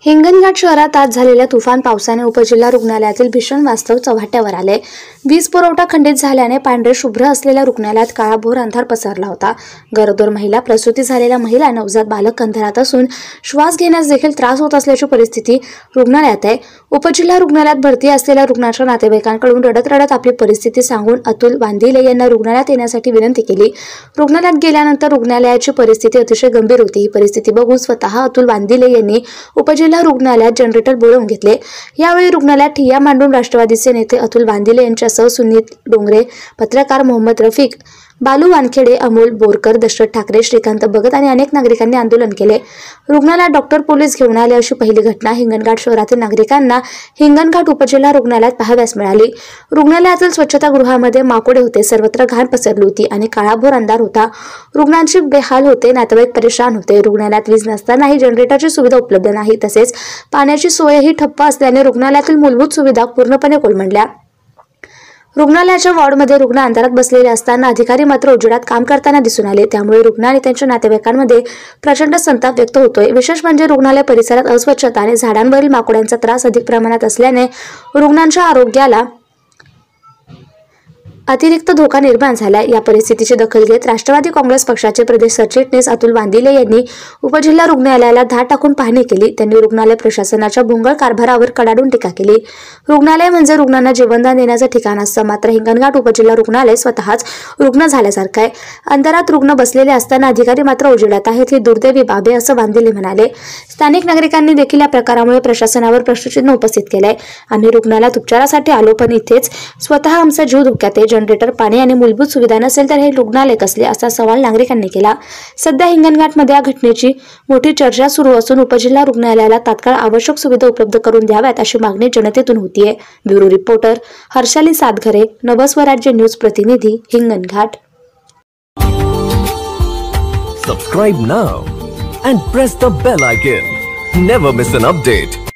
हिंगणघाट शहरात आज झालेल्या तुफान पावसाने उपजिल्हा रुग्णालयातील भीषण वास्तव चव्हाट्यावर आले। वीज पुरवठा खंडित झाल्याने पांढरे शुभ्र असलेल्या रुग्णालयात काळाभोर अंधार पसरला होता। गरोदर महिला, प्रसूती झालेल्या महिला, नवजात बालक अंधारात असून श्वास घेण्यास देखील त्रास होत असल्याची परिस्थिती रुग्णालयात आहे। उपजिल्हा रुग्णालयात भरती असलेल्या रुग्णाच्या नातेवाईकांकडून रडत रडत आपली परिस्थिती सांगून अतुल वांदिले यांना रुग्णालयात येण्यासाठी विनंती केली। रुग्णालयात गेल्यानंतर रुग्णालयाची परिस्थिती अतिशय गंभीर होती। ही परिस्थिती बघून स्वतः अतुल वांदिले यांनी उपजिल्हा रुग्णालयात जनरेटर बोलावून घेतले। यावेळी रुग्णालयात ठिय्या मांडून राष्ट्रवादीचे नेते अतुल वांदिले यांच्यासह सुनील डोंगरे, पत्रकार मोहम्मद रफिक, बालू वानखेडे, अमोल बोरकर, दशरथ ठाकरे, श्रीकांत भगत आणि अनेक नागरिकांनी आंदोलन केले। रुग्णालयात डॉक्टर, पोलीस घेऊन आले अशी पहिली घटना हिंगणघाट शहरातील नागरिकांना हिंगणघाट उपजिल्हा रुग्णालयात पाहाव्यास मिळाली। रुग्णालयातील स्वच्छतागृहामध्ये माकोडे होते, सर्वत्र घाण पसरली होती आणि काळाभोर अंधार होता। रुग्णांचे बेहाल होते, नातेवाईक परेशान होते। रुग्णालयात वीज नसतानाही जनरेटरची सुविधा उपलब्ध नाही, तसेच पाण्याची सोयही ठप्प असल्याने रुग्णालयातील मूलभूत सुविधा पूर्णपणे कोलमडल्या। रुग्णालयाच्या वॉर्डमध्ये रुग्ण अंधारात बसलेले असताना अधिकारी मात्र उजेडात काम करताना दिसून आले। त्यामुळे रुग्ण आणि त्यांच्या नातेवाईकांमध्ये प्रचंड संताप व्यक्त होतोय। विशेष म्हणजे रुग्णालय परिसरात अस्वच्छता आणि झाडांवरील माकोड्यांचा त्रास अधिक प्रमाणात असल्याने रुग्णांच्या आरोग्याला अतिरिक्त धोका निर्माण झाला। या परिस्थितीची दखल घेत राष्ट्रवादी काँग्रेस पक्षाचे प्रदेश सरचिटणीस अतुल वांदिले यांनी उपजिल्हा रुग्णालयाला धाड टाकून पाहणी केली। त्यांनी रुग्णालय प्रशासनाच्या भोंगळ कारभारावर कडाडून टीका केली। रुग्णालय म्हणजे रुग्णांना जीवनदान देण्याचं ठिकाण असतं, मात्र हिंगणघाट उपजिल्हा रुग्णालय स्वतःच रुग्ण झाल्यासारखं आहे। अंधारात रुग्ण बसलेले असताना अधिकारी मात्र उजेडात आहेत, ही दुर्दैवी बाब आहे असं वांदिले म्हणाले। स्थानिक नागरिकांनी देखील या प्रकारामुळे प्रशासनावर प्रश्नचिन्ह उपस्थित केलंय। आम्ही रुग्णालयात उपचारासाठी आलो, पण इथेच स्वतः आमचा जीव धोक्यात आहे। जनरेटर, पाणी आणि मूलभूत सुविधा नसेल तर हे रुग्णालय कसले, असा सवाल नागरिकांनी केला। सध्या हिंगणघाटमध्ये या घटनेची मोठी चर्चा सुरू असून उपजिल्हा रुग्णालयाला तात्काळ आवश्यक सुविधा उपलब्ध करून द्याव्यात अशी मागणी जनतेतून होतीये। Bureau reporter Harshali Satghare, Navswarajya news प्रतिनिधी, Hinganghat. Subscribe now and press the bell icon. Never miss an update.